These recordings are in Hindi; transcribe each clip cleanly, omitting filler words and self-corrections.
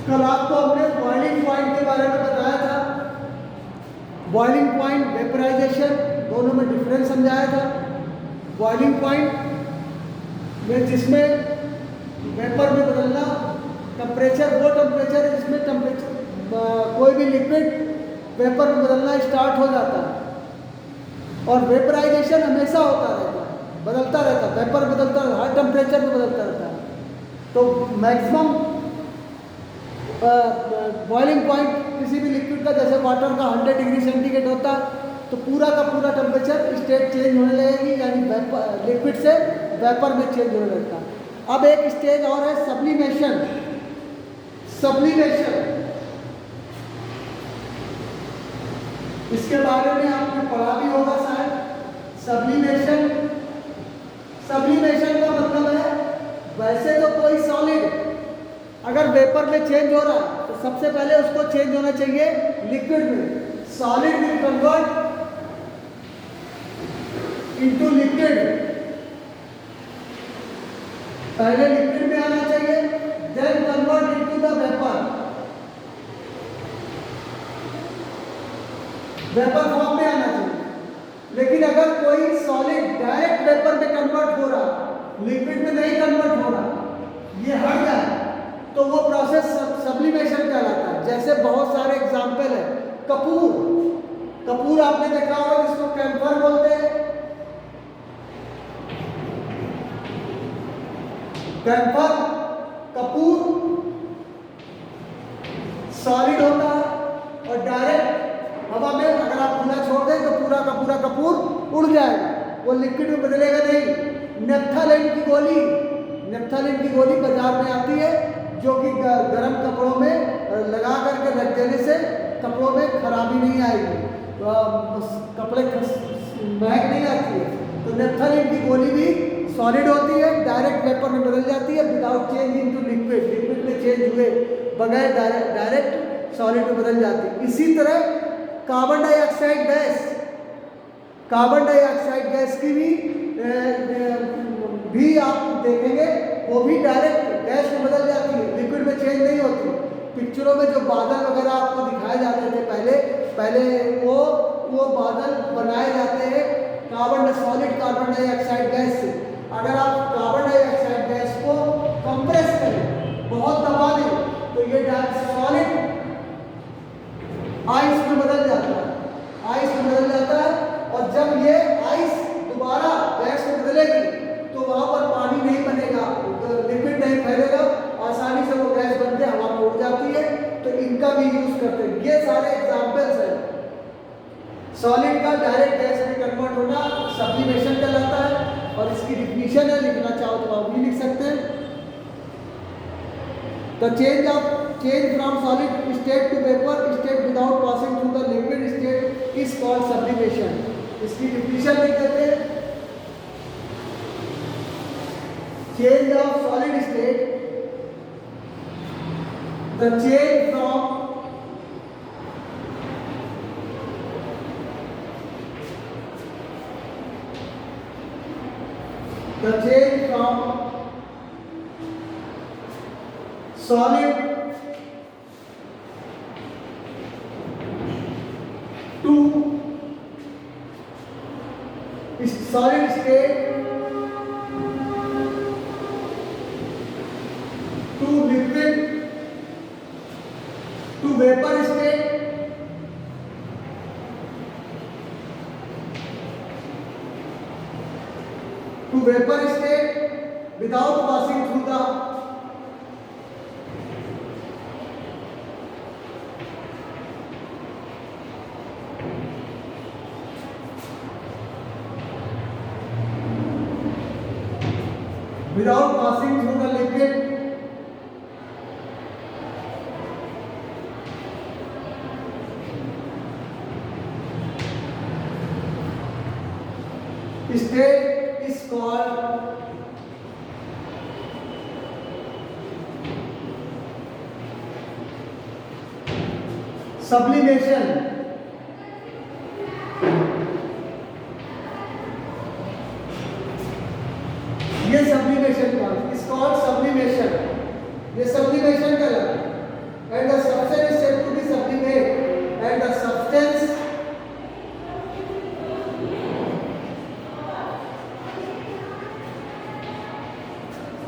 कल आपको हमने बॉइलिंग पॉइंट के बारे में बताया था। बॉइलिंग पॉइंट, वेपराइजेशन, दोनों में डिफरेंस समझाया था। बॉइलिंग पॉइंट में जिसमें वेपर में बदलना, टेम्परेचर वो टेम्परेचर है जिसमें टेम्परेचर कोई भी लिक्विड वेपर में बदलना स्टार्ट हो जाता है। और वेपराइजेशन हमेशा होता रहता है, बदलता रहता है, वेपर बदलता रहता है, हर टेम्परेचर में बदलता रहता है। तो मैक्सिमम बॉइलिंग पॉइंट किसी भी लिक्विड का, जैसे वाटर का 100 डिग्री सेंटीग्रेड होता है, तो पूरा का पूरा टेम्परेचर स्टेट चेंज होने लगेगी, यानी लिक्विड से वेपर में चेंज होने लगता है। अब एक स्टेज और है सब्लिमेशन। सब्लिमेशन, इसके बारे में आपने पढ़ा भी होगा शायद। सब्लिमेशन, सब्लिमेशन का मतलब है, वैसे तो कोई सॉलिड अगर वेपर में चेंज हो रहा है तो सबसे पहले उसको चेंज होना चाहिए लिक्विड में। Solid will convert into liquid, पहले लिक्विड में आना चाहिए, then convert into the vapour, vapour form में आना चाहिए। लेकिन अगर कोई सॉलिड डायरेक्ट वेपर में कन्वर्ट हो रहा, लिक्विड में नहीं कन्वर्ट हो रहा, ये हट जाए, तो वो प्रोसेस सब्लिमेशन कहलाता है। जैसे बहुत सारे एग्जाम्पल है। कपूर, कपूर आपने देखा होगा जिसको कैम्फर बोलते हैं। कैम्फर, कपूर सॉलिड होता है और डायरेक्ट हवा में अगर आप खुला छोड़ दें तो पूरा का पूरा कपूर उड़ जाएगा, वो लिक्विड में बदलेगा नहीं। नेप्थालीन की गोली, नेप्थालीन की गोली बाजार में आती है, जो कि गर्म कपड़ों में लगा करके रख देने से कपड़ों में खराबी नहीं आएगी, तो कपड़े महक नहीं आती है। तो नेप्थालीन की गोली भी सॉलिड होती है, डायरेक्ट वेपर में बदल जाती है, without change into liquid, liquid में चेंज हुए बगैर डायरेक्ट सॉलिड में बदल जाती है। इसी तरह carbon dioxide gas, carbon dioxide gas की भी आप देखेंगे, वो भी डायरेक्ट गैस में बदल जाती है, लिक्विड में चेंज नहीं होती। पिक्चरों में जो बादल वगैरह आपको दिखाए जाते थे पहले वो बादल बनाए जाते हैं सॉलिड कार्बन डाइऑक्साइड गैस से। अगर आप कार्बन डाइऑक्साइड गैस को कंप्रेस करें, बहुत दबा दें, तो ये सॉलिड आइस में बदल जाता है, आइस में बदल जाता है। और जब ये आइस दोबारा गैस में बदलेगी तो वहां पर पानी नहीं बनेगा, लिक्विड नहीं फैलेगा, आसानी से वो गैस बनके हवा में उड़ जाती है। तो इनका भी यूज करते हैं। ये सारे एग्जाम्पल्स हैं। सॉलिड का डायरेक्ट गैस में कन्वर्ट होना सब्लिमेशन कहलाता है, और इसकी डिफिनीशन है, लिखना चाहो तो आप भी लिख सकते हैं। The change from solid state to vapour state without passing through the liquid state is called sublimation. इसकी डिफिनीशन लिख देते हैं। Change of solid state, the change from solid to solid state to liquid to vapor state without passing through the liquid state is called sublimation. ये सब्लिमेशन का, इस कॉल्ड सब्लिमेशन, ये सब्लिमेशन कहलाता है। and the substance is said to be sublimate, and the substance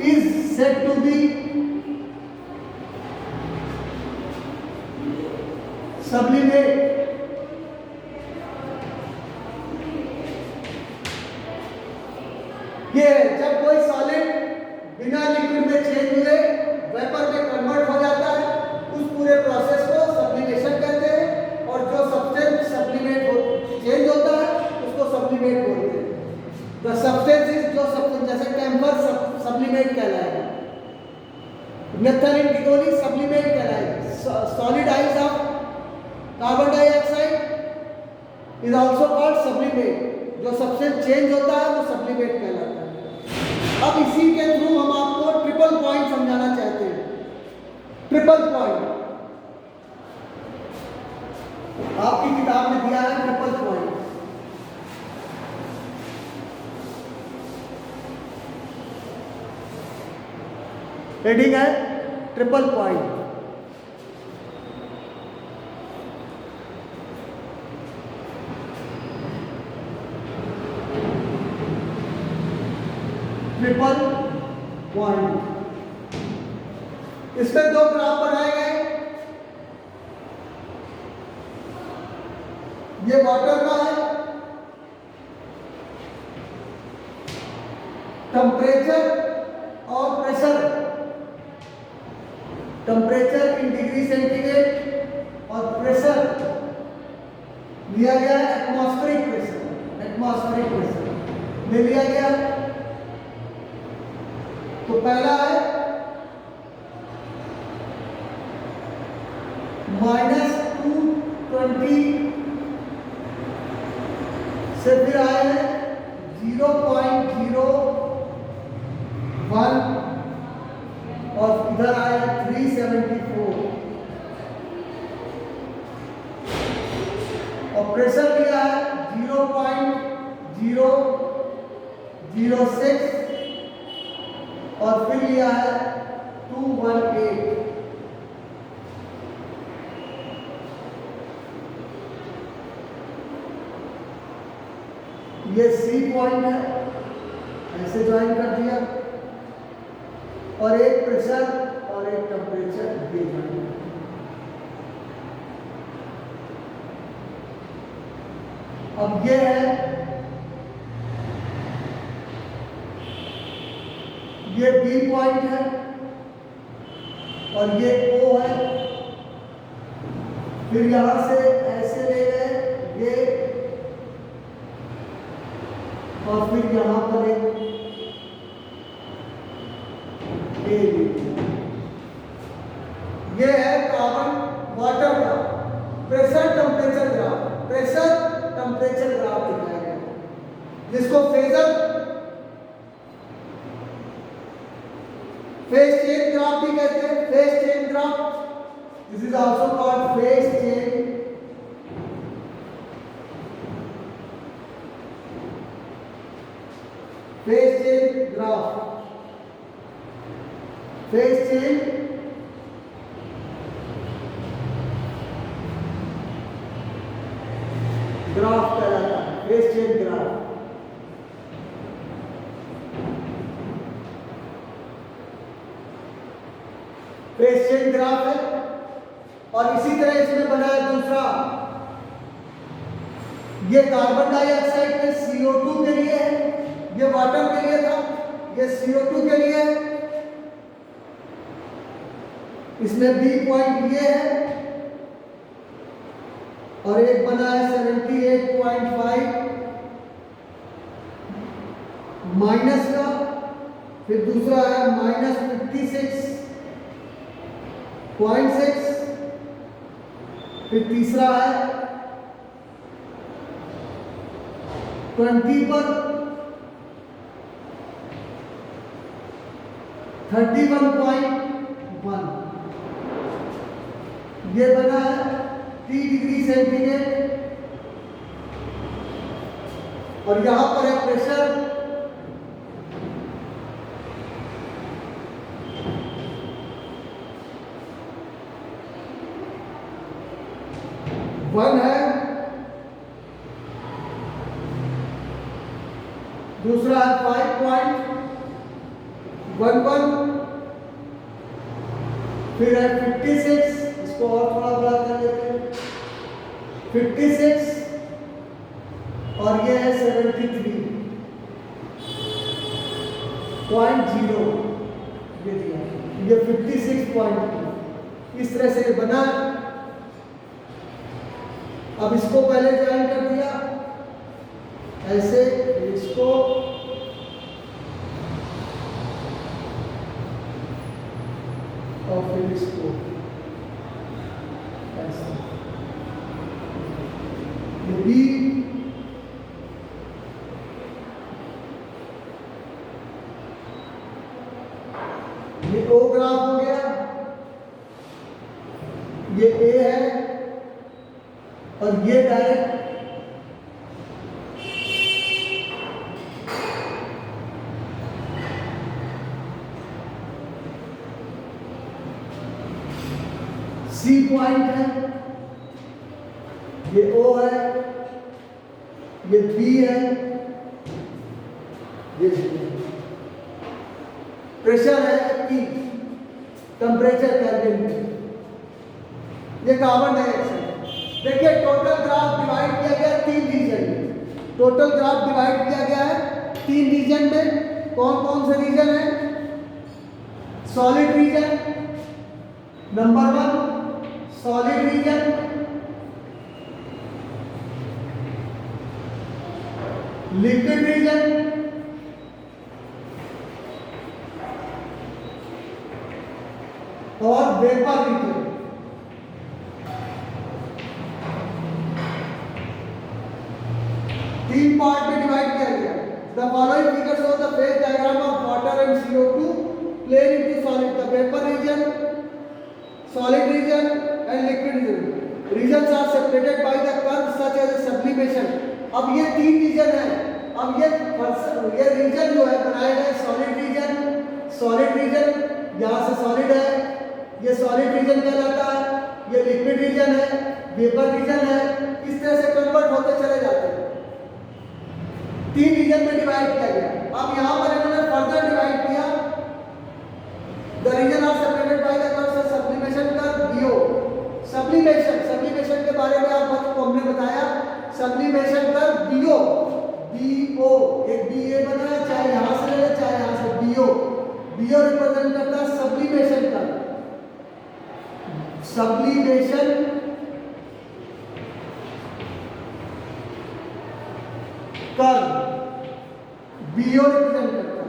is said to be sublimate. ये जब कोई सॉलिड बिना लिक्विड में चेंज हुए वेपर में कन्वर्ट हो जाता है, उस पूरे प्रोसेस को सब्लिमेशन कहते हैं, और जो सब्सटेंस सब्लिमेट हो चेंज होता है उसको सब्लिमेट बोलते हैं। द सब्सटेंस इज जो सब्सटेंस, जैसे टेम्पर सब्लिमेट कहलाएगा, नेफ्थलीन की गोली सब्लिमेट कहलाएगी, solid ice of carbon dioxide is also called sublimate. जो सब्सटेंस चेंज होता है वो सब्लिमेट कहलाता है। अब इसी के थ्रू हम आपको ट्रिपल पॉइंट समझाना चाहते हैं। ट्रिपल पॉइंट आपकी किताब में दिया है, ट्रिपल पॉइंट। हेडिंग है ट्रिपल पॉइंट। ट्रिपल पॉइंट, इसमें दो ग्राफ बनाए गए। ये वाटर का है, टेम्परेचर और pressure, temperature in degree centigrade और प्रेशर लिया गया है एटमॉस्फेरिक प्रेशर, एटमॉस्फेरिक प्रेशर में लिया गया। तो पहला है -220 से फिर आए हैं 0.01 और इधर आए 374 और प्रेशर लिया है 0.006 और फिर लिया है 218। ये सी पॉइंट है, ऐसे ज्वाइन कर दिया, और एक प्रेशर और एक टेम्परेचर भी ज्वाइन। अब ये है, ये बी पॉइंट है और ये ओ है। फिर यहां से ऐसे ले गए ये, और फिर यहां पर एक ए। ये है कार्बन वाटर का pressure temperature graph, pressure temperature graph दिखाया गया, जिसको फेज चेन ग्राफ भी कहते हैं। Phase chain graph, this is also called phase chain. Phase chain graph, phase chain graph कहलाता है, phase chain graph. Phase chain graph है, और इसी तरह इसमें बना है दूसरा। ये कार्बन डाइऑक्साइड में CO2 के लिए है, ये वाटर के लिए था, ये CO2 के लिए है। इसमें बी पॉइंट ये है, और एक बना है 78.5 माइनस का, फिर दूसरा है -56.6, फिर तीसरा है 20 पर 31.1। ये बना है 3 डिग्री सेंटीग्रेड, और यहां पर है प्रेशर 1 है, दूसरा है 5.11, फिर है 56, इसको और थोड़ा बड़ा कर लेते हैं, 56, और ये है 73.0, ये दिया, ये 56.2, इस तरह से ये बना। अब इसको पहले ज्वाइन कर दिया ऐसे, इसको और फिर इसको ऐसा, ये बी, ये ओ ग्राफ हो गया, ये ए है, और ये डायरेक्ट सी पॉइंट है, ये ओ है, ये बी है, ये प्रेशर है P, टेम्परेचर केल्विन में, ये कार्बन डाइऑक्साइड। देखिए टोटल ग्राफ डिवाइड किया गया 3 रीजन में, टोटल ग्राफ डिवाइड किया गया है 3 रीजन में। कौन कौन से रीजन है? Solid region number 1, solid region, liquid region, और वेपर रीजन। तीन पार्ट में डिवाइड किया गया। The following figures show the phase diagram of water and CO2 plane into solid, the vapour region, solid region and liquid region. Regions are separated by the curves such as sublimation. अब ये 3 रीजन है। अब ये रीजन जो है बनाए गए सॉलिड रीजन, यहाँ से सॉलिड है, ये सॉलिड रीजन कहलाता है, ये लिक्विड रीजन है, वेपर रीजन है, इस तरह से कन्वर्ट होते चले जाते हैं। 3 रीजन में डिवाइड किया गया। अब यहाँ पर इन्होंने फर्दर डिवाइड किया, the region are separated by the curves of sublimation curve BO। Sublimation के बारे में आप को हमने बताया, सब्लिमेशन कर्व BO, एक BA बना है, चाहे यहाँ से ले चाहे यहाँ से, BO रिप्रेजेंट करता है sublimation curve, sublimation curve BO represent करता है।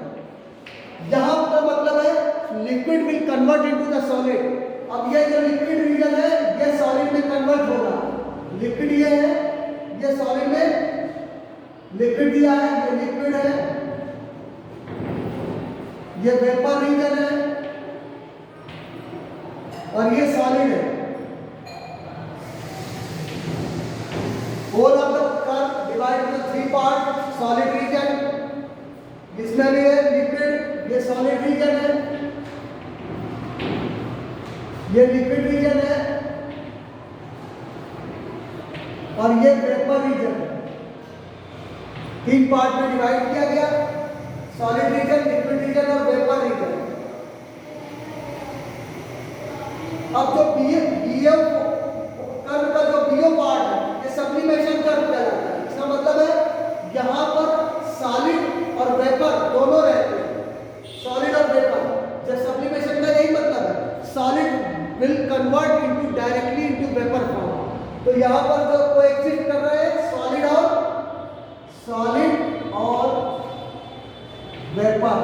यहां का मतलब है liquid will convert into the solid. अब ये जो लिक्विड रीजन है ये सॉलिड में कन्वर्ट होगा, लिक्विड ये है, ये सॉलिड में लिक्विड दिया है, ये लिक्विड है, ये वेपर रीजन है, और ये सॉलिड है। Whole of the curve divide into 3 part, solid region, इसमें भी है लिक्विड, ये सॉलिड रीजन है, ये लिक्विड रीजन है, और ये वेपर रीजन है। 3 पार्ट में डिवाइड किया गया, सॉलिड रीजन, लिक्विड रीजन और वेपर रीजन। अब जो BO कर्व का जो BO पार्ट है ये सब्लिमेशन कर्व कहलाता है। इसका मतलब है यहाँ पर सॉलिड और वेपर दोनों रहते हैं, सॉलिड और वेपर। जब सब्लिमेशन का यही मतलब है, solid will convert into directly into vapour form. तो यहाँ पर जो कोएक्सिस्ट कर रहे हैं सॉलिड और वेपर,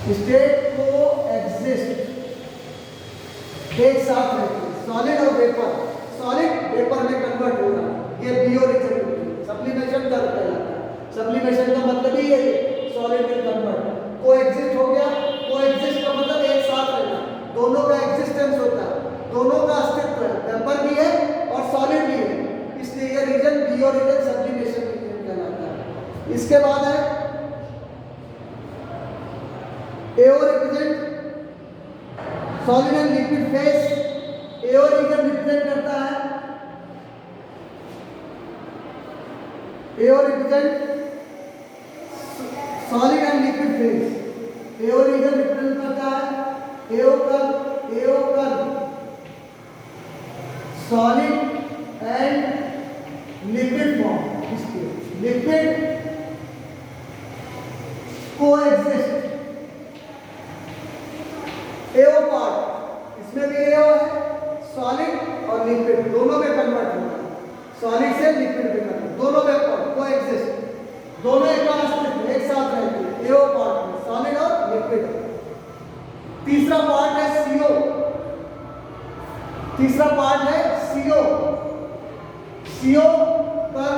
स्टेट कोएग्जिस्ट एक साथ रहते हैं, सॉलिड और वेपर। सॉलिड वेपर में कन्वर्ट हो रहा है, ये BO रीजन सब्लिमेशन कर्व कहलाता है। सब्लिमेशन का मतलब ही है सॉलिड विल कन्वर्ट, कोएग्जिस्ट हो गया। कोएग्जिस्ट का मतलब एक साथ रहना, दोनों का एग्जिस्टेंस होता है, दोनों का अस्तित्व है, वेपर भी है और सॉलिड भी है, इसलिए ये region BO region sublimation region कहलाता है। इसके बाद है solid and liquid phase AO region represent करता है, AO represent solid and liquid phase, AO region represent करता है AO curve solid and liquid form, इसके लिक्विड कोएग्जिस्ट, एओ पार्ट इसमें भी एओ है, सॉलिड और लिक्विड दोनों में कन्वर्ट होगा, सॉलिड से लिक्विड में कन्वर्ट, दोनों में कोएग्जिस्ट, दोनों एक साथ रहते हैं एओ पार्ट में, सॉलिड और लिक्विड। तीसरा पार्ट है सीओ, तीसरा पार्ट है सीओ, सीओ पर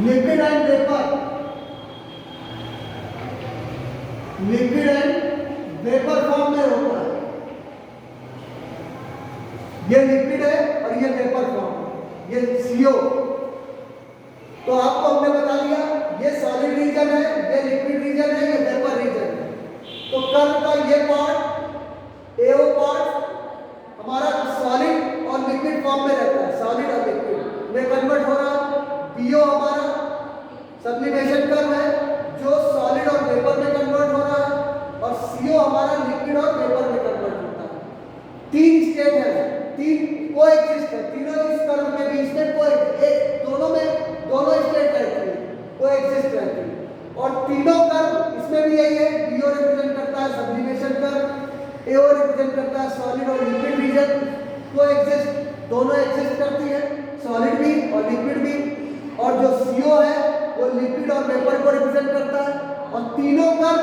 liquid and vapour, liquid and vapour form में होता है, ये लिक्विड है और ये वेपर फॉर्म, ये सीओ। तो आपको हमने बता दिया ये सॉलिड रीजन है, ये लिक्विड रीजन है, ये वेपर रीजन है। तो कर्व का ये पार्ट एओ पार्ट हमारा सॉलिड और लिक्विड फॉर्म में रहता है, सॉलिड और लिक्विड में कन्वर्ट हो रहा है। पीओ हमारा सब्लिमेशन कर्व है जो सॉलिड और वेपर में कन्वर्ट हो रहा है, और सीओ हमारा लिक्विड और वेपर में कन्वर्ट होता है। तीन स्टेट है, तीन कोएग्जिस्ट है, तीनों इस कर्व के बीच में दोनों स्टेट रहती है, कोएग्जिस्ट रहती है। और तीनों कर्व इसमें भी यही है, बीओ रिप्रेजेंट करता है सब्लिमेशन कर्व, एओ रिप्रेजेंट करता है सॉलिड और लिक्विड रीजन, कोएग्जिस्ट दोनों एग्जिस्ट करती है, सॉलिड भी और लिक्विड भी। और जो सीओ है वो लिक्विड और वेपर को रिप्रेजेंट करता है, और तीनों कर्व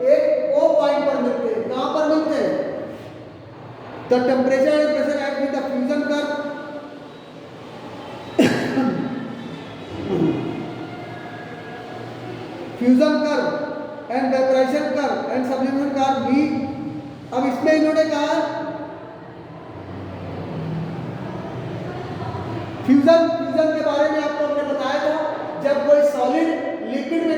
एक ओ पॉइंट पर मिलते हैं। कहां पर मिलते हैं? The temperature and pressure at with the fusion curve, fusion curve and vaporisation curve and sublimation curve भी। अब इसमें इन्होंने कहा फ्यूजन के बारे में आपको हमने बताया था, जब कोई सॉलिड लिक्विड में,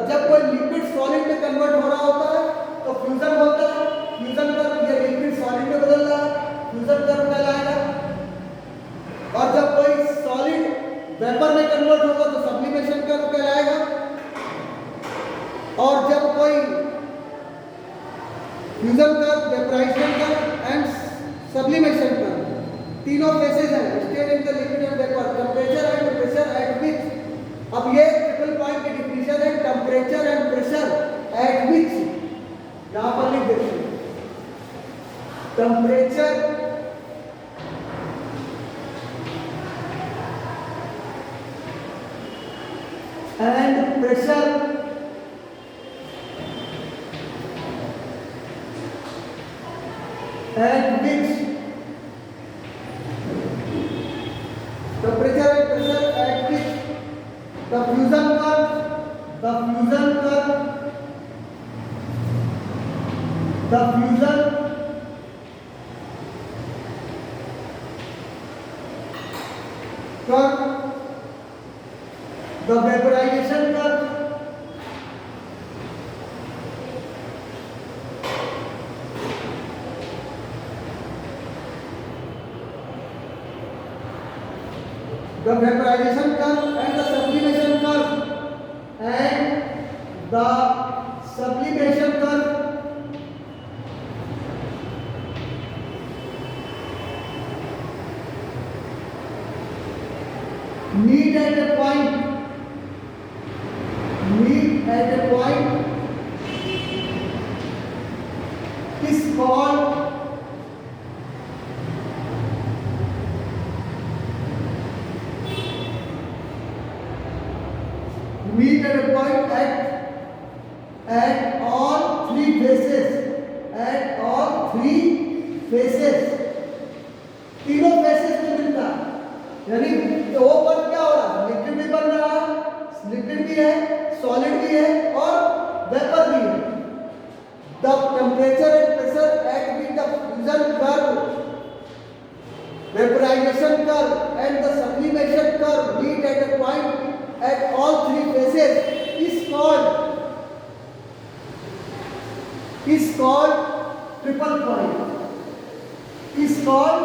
जब कोई लिक्विड सॉलिड में कन्वर्ट हो रहा होता है तो फ्यूजन होता है। फ्यूजन कर्व ये लिक्विड सॉलिड में बदल रहा है, फ्यूजन कर्व कहलाएगा। और जब कोई सॉलिड वेपर में कन्वर्ट होगा तो सब्लिमेशन कर्व कहलाएगा। और जब कोई fusion curve, vaporisation curve and sublimation curve, तीनों फेसेस हैं, state in the liquid and vapour, temperature and pressure at which. अब ये ट्रिपल पॉइंट की डिफिनेशन है, temperature and pressure at which, यहां पर लिख देते हैं temperature and pressure at which temperature and pressure at which the fusion curve the vaporization curve the vaporization curve and the sublimation curve meet at a point is called meet at a point at all three faces, तीनों फेसेस में मिलता है। यानी ओ पर क्या हो रहा है, लिक्विड भी बन रहा है, लिक्विड भी है, सॉलिड भी है और वेपर भी है। The temperature and pressure at which the fusion curve, vaporisation curve and the sublimation curve meet at a point at all three phases is called is called triple point, is called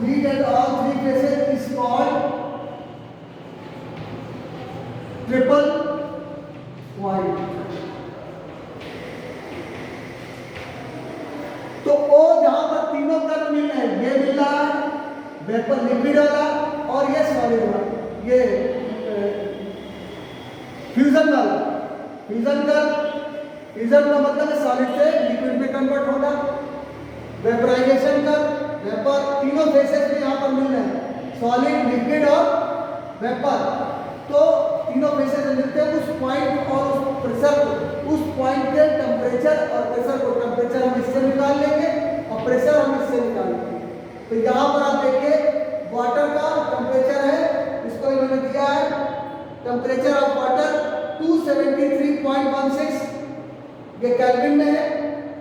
meet at all three places is called triple point. तो ओ जहां पर तीनों कर्व मिल रहे हैं, ये मिल रहा है वेपर लिक्विड वाला और ये सॉलिड वाला, ये फ्यूजन वाला। फ्यूजन का मतलब है सॉलिड से लिक्विड में कन्वर्ट होना। वेपराइजेशन का वेपर, तीनों फेसेस में यहाँ पर मिल रहे हैं, सॉलिड, लिक्विड और वेपर। तो तीनों फेसेस मिलते हैं उस पॉइंट और उस प्रेशर को, उस पॉइंट के टेम्परेचर और प्रेशर को, टेम्परेचर हम इससे निकाल लेंगे और प्रेशर हम इससे निकाल लेंगे। तो यहाँ पर आप देखिए वाटर का टेम्परेचर है, इसको इन्होंने दिया है टेम्परेचर ऑफ वाटर 273.16, ये केल्विन में है,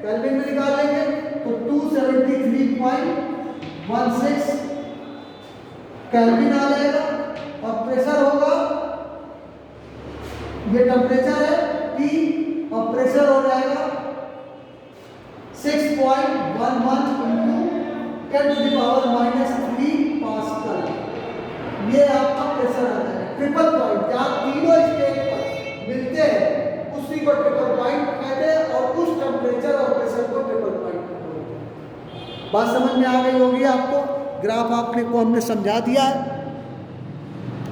केल्विन में निकाल लेंगे तो 273.16 केल्विन आ जाएगा और प्रेशर होगा, ये टेम्परेचर है T और प्रेशर हो जाएगा 6.11 into 10⁻³ पास्कल। ये आपका प्रेशर आ जाएगा। ट्रिपल पॉइंट जहाँ तीनों स्टेट पर मिलते हैं उसी को ट्रिपल पॉइंट कहते हैं और उस टेम्परेचर और प्रेशर को ट्रिपल पॉइंट कहते हैं। बात समझ में आ गई होगी आपको, ग्राफ आपने को हमने समझा दिया है।